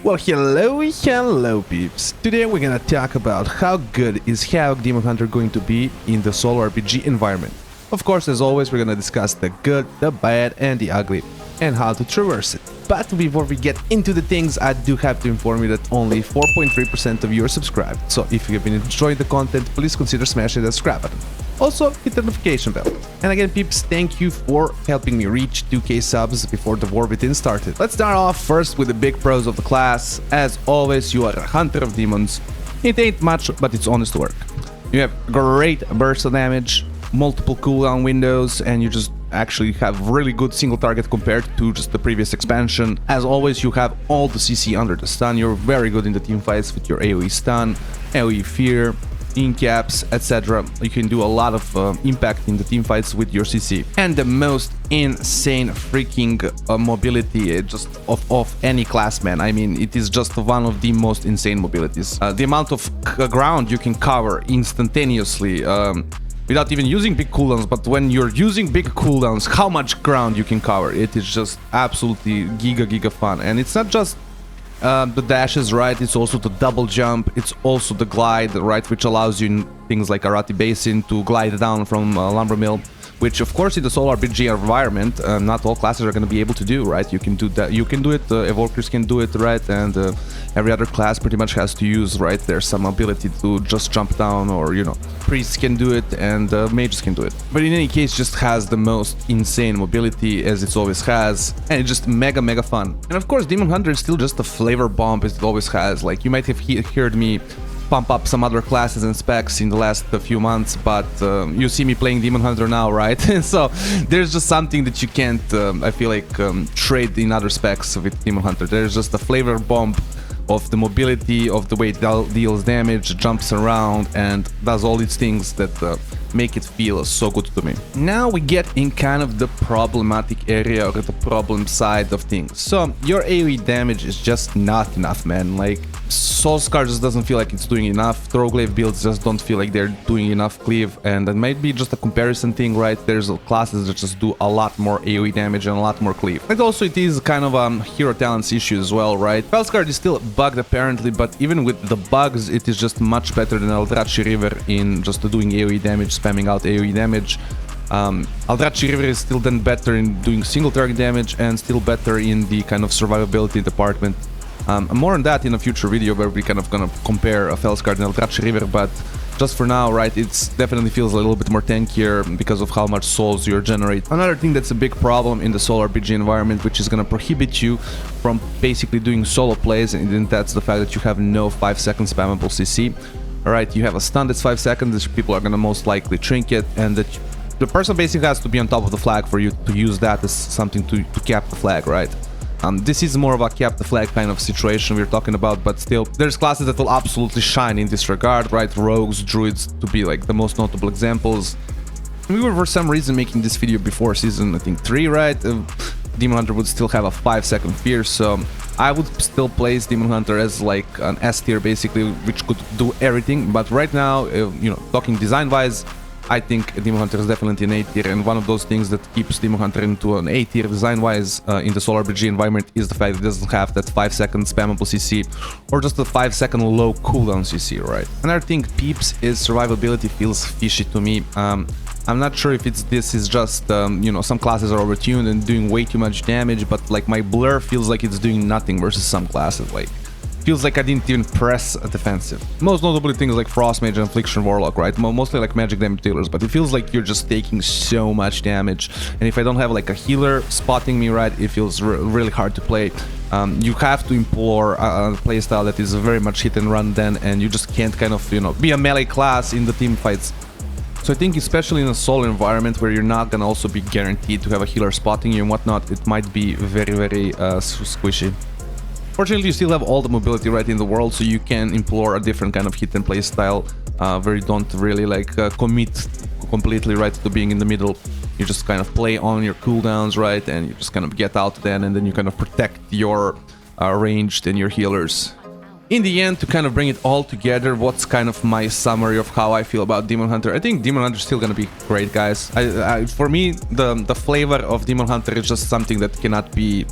Well, hello peeps. Today we're gonna talk about how good is Havoc Demon Hunter going to be in the Solo RPG environment. Of course, as always, we're gonna discuss the good, the bad, and the ugly, and how to traverse it. But before we get into the things, I do have to inform you that only 4.3% of you are subscribed. So if you have been enjoying the content, please consider smashing that subscribe button. Also, hit the notification bell. And again, peeps, thank you for helping me reach 2k subs before the war within started. Let's start off first with the big pros of the class. As always, you are a hunter of demons. It ain't much, but it's honest work. You have great burst damage, multiple cooldown windows, and you just actually have really good single target compared to just the previous expansion. As always, you have all the CC under the stun. You're very good in the team fights with your AoE stun, AoE fear, incaps, etc. You can do a lot of impact in the team fights with your CC. And the most insane freaking mobility just of any class, man. I mean, it is just one of the most insane mobilities. The amount of ground you can cover instantaneously without even using big cooldowns, but when you're using big cooldowns, how much ground you can cover. It is just absolutely giga fun. And it's not just the dashes, right? It's also the double jump, it's also the glide, right, which allows you in things like Arati Basin to glide down from Lumber Mill, which of course in the Solo RBG environment not all classes are going to be able to do, right? You can do that, you can do it, evokers can do it, right? And every other class pretty much has to use, right, there's some ability to just jump down, or you know, priests can do it and mages can do it. But in any case, just has the most insane mobility as it always has, and it's just mega fun. And of course, Demon Hunter is still just a flavor bomb as it always has. Like, you might have heard me pump up some other classes and specs in the last few months, but you see me playing Demon Hunter now, right? So there's just something that you can't, I feel like, trade in other specs with Demon Hunter. There's just a flavor bomb of the mobility, of the way it deals damage, jumps around, and does all these things that make it feel so good to me. Now we get in kind of the problematic area, or the problem side of things. So your AoE damage is just not enough, man. Like, Soulscar just doesn't feel like it's doing enough. Throwglaive builds just don't feel like they're doing enough cleave, and that might be just a comparison thing, right? There's classes that just do a lot more AoE damage and a lot more cleave. And also it is kind of a hero talents issue as well, right? Felskar is still bugged apparently, but even with the bugs, it is just much better than Eldrazi River in just doing AoE damage, spamming out AoE damage. Eldrazi River is still then better in doing single target damage, and still better in the kind of survivability department. More on that in a future video where we kind of gonna compare a Felskar and Eldrazi River, but just for now, right, it definitely feels a little bit more tankier because of how much souls you generate. Another thing that's a big problem in the Solo RPG environment, which is gonna prohibit you from basically doing solo plays, and then that's the fact that you have no 5-second spammable CC. Alright, you have a stun that's 5 seconds, which people are gonna most likely trinket, and that the person basically has to be on top of the flag for you to use that as something to cap the flag, right? This is more of a cap the flag kind of situation we're talking about, but still, there's classes that will absolutely shine in this regard, right? Rogues, druids to be like the most notable examples. We were for some reason making this video before season, I think 3, right? Demon Hunter would still have a 5-second fear, so I would still place Demon Hunter as like an S tier basically, which could do everything. But right now, you know, talking design wise, I think Demon Hunter is definitely an A tier, and one of those things that keeps Demon Hunter into an A tier design-wise in the Solo RPG environment is the fact that it doesn't have that 5-second spammable CC, or just a 5-second low cooldown CC, right? Another thing, peeps, is survivability feels fishy to me. I'm not sure if this is just, you know, some classes are overtuned and doing way too much damage, but like my blur feels like it's doing nothing versus some classes. Like, feels like I didn't even press a defensive. Most notably things like Frost Mage and Affliction Warlock, right? Mostly like magic damage dealers, but it feels like you're just taking so much damage. And if I don't have like a healer spotting me, right, it feels really hard to play. You have to implore a playstyle that is very much hit and run then, and you just can't kind of, you know, be a melee class in the team fights. So I think especially in a solo environment where you're not gonna also be guaranteed to have a healer spotting you and whatnot, it might be very squishy. Fortunately, you still have all the mobility right in the world, so you can implore a different kind of hit and play style where you don't really like commit completely right to being in the middle. You just kind of play on your cooldowns, right, and you just kind of get out then, and then you kind of protect your ranged and your healers. In the end, to kind of bring it all together, what's kind of my summary of how I feel about Demon Hunter? I think Demon Hunter is still gonna be great, guys. For me, the flavor of Demon Hunter is just something that cannot be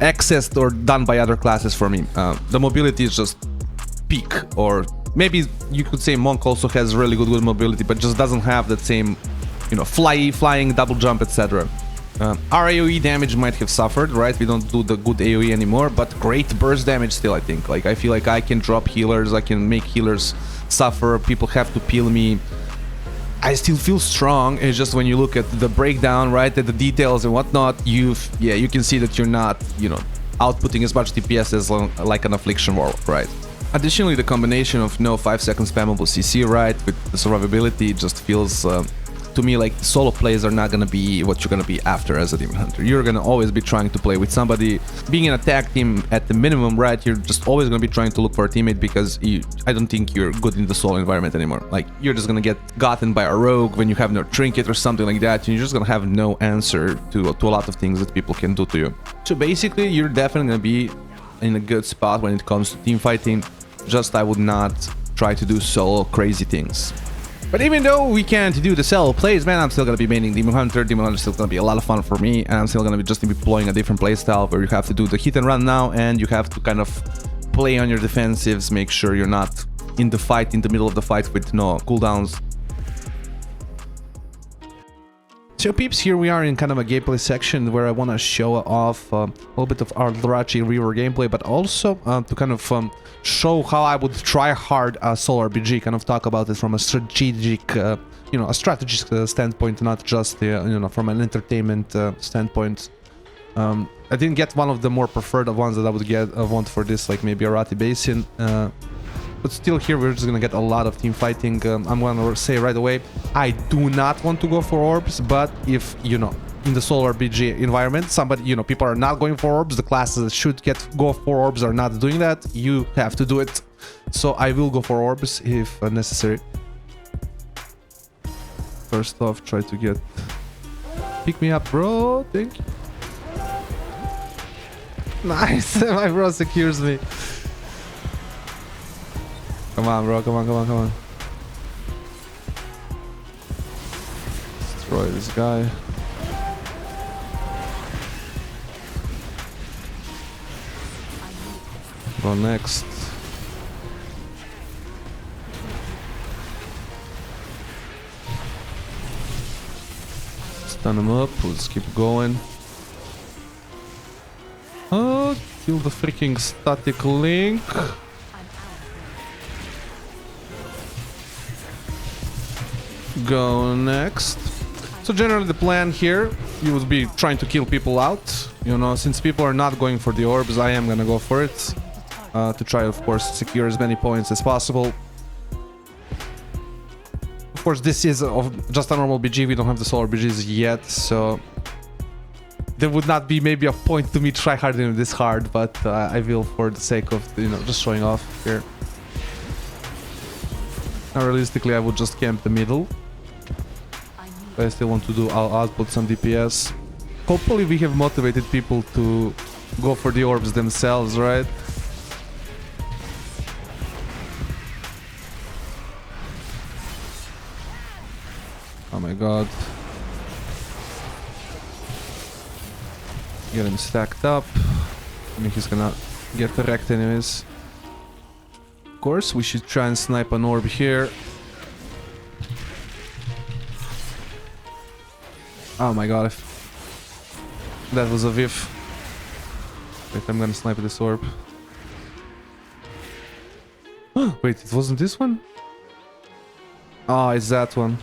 accessed or done by other classes for me. The mobility is just peak, or maybe you could say Monk also has really good mobility, but just doesn't have that same, you know, flying, double jump, etc. Our AoE damage might have suffered, right? We don't do the good AoE anymore, but great burst damage still, I think. Like, I feel like I can drop healers, I can make healers suffer, people have to peel me. I still feel strong. It's just when you look at the breakdown, right, at the details and whatnot, you can see that you're not, you know, outputting as much DPS as like an Affliction Warlock, right? Additionally, the combination of no 5-second spammable CC, right, with the survivability just feels to me like the solo plays are not gonna be what you're gonna be after as a Demon Hunter. You're gonna always be trying to play with somebody. Being an attack team at the minimum, right, you're just always gonna be trying to look for a teammate because I don't think you're good in the solo environment anymore. Like, you're just gonna get gotten by a rogue when you have no trinket or something like that, and you're just gonna have no answer to a lot of things that people can do to you. So basically, you're definitely gonna be in a good spot when it comes to team fighting. Just I would not try to do solo crazy things. But even though we can't do the solo plays, man, I'm still gonna be maining Demon Hunter. Demon Hunter is still gonna be a lot of fun for me, and I'm still gonna be just deploying a different playstyle where you have to do the hit and run now, and you have to kind of play on your defensives, make sure you're not in the fight, in the middle of the fight with no cooldowns. So peeps, here we are in kind of a gameplay section where I want to show off a little bit of our Eldrachi River gameplay, but also to kind of show how I would try hard a Solo RBG, kind of talk about it from a strategic, you know, a strategic standpoint, not just, you know, from an entertainment standpoint. I didn't get one of the more preferred ones that I would want for this, like maybe Arati Basin. But still here we're just gonna get a lot of team fighting. I'm gonna say right away, I do not want to go for orbs, but if, you know, in the Solo RBG environment, somebody, you know, people are not going for orbs, the classes that should go for orbs are not doing that, you have to do it. So I will go for orbs if necessary. First off, try to get... Pick me up, bro, thank you. Nice, my bro secures me. Come on, bro. Come on, come on, come on. Destroy this guy. Go next. Stun him up. Let's keep going. Oh, kill the freaking static link. Go next. So generally the plan here, you would be trying to kill people out. You know, since people are not going for the orbs, I am gonna go for it. To try, of course, secure as many points as possible. Of course, this is just a normal BG, we don't have the Solo RBGs yet, so... There would not be maybe a point to me try harding this hard, but I will for the sake of, you know, just showing off here. Now, realistically, I would just camp the middle. But I still want to do, I'll output some DPS. Hopefully we have motivated people to go for the orbs themselves, right? Oh my god. Get him stacked up. I mean, he's gonna get wrecked anyways. Of course, we should try and snipe an orb here. Oh my god, that was a whiff. Wait, I'm gonna snipe this orb. Wait, it wasn't this one? Oh, it's that one.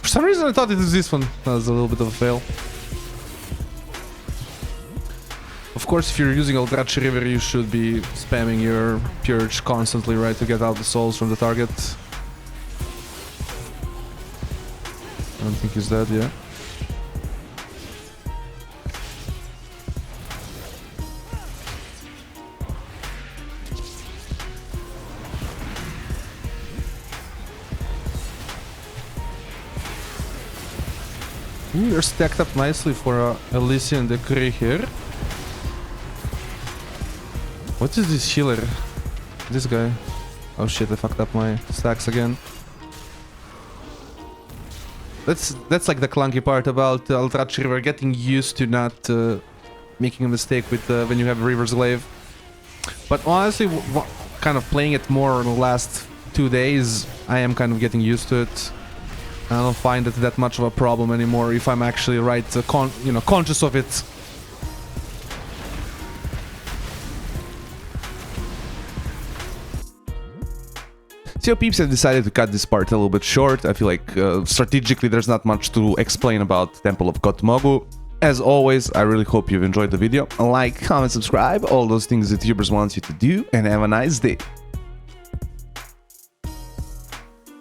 For some reason I thought it was this one. That was a little bit of a fail. Of course, if you're using Eldrachi River, you should be spamming your Purge constantly, right, to get out the souls from the target. I don't think he's dead, yeah. Ooh, they're stacked up nicely for Elysian Decree here. What is this healer? This guy. Oh shit, I fucked up my stacks again. That's like the clunky part about Eldrachi River, getting used to not making a mistake with when you have Reaver's Glaive. But honestly, kind of playing it more in the last 2 days, I am kind of getting used to it. I don't find it that much of a problem anymore if I'm actually conscious of it. So peeps, have decided to cut this part a little bit short. I feel like strategically there's not much to explain about Temple of Kotmogu. As always, I really hope you've enjoyed the video. Like, comment, subscribe, all those things that YouTubers want you to do, and have a nice day.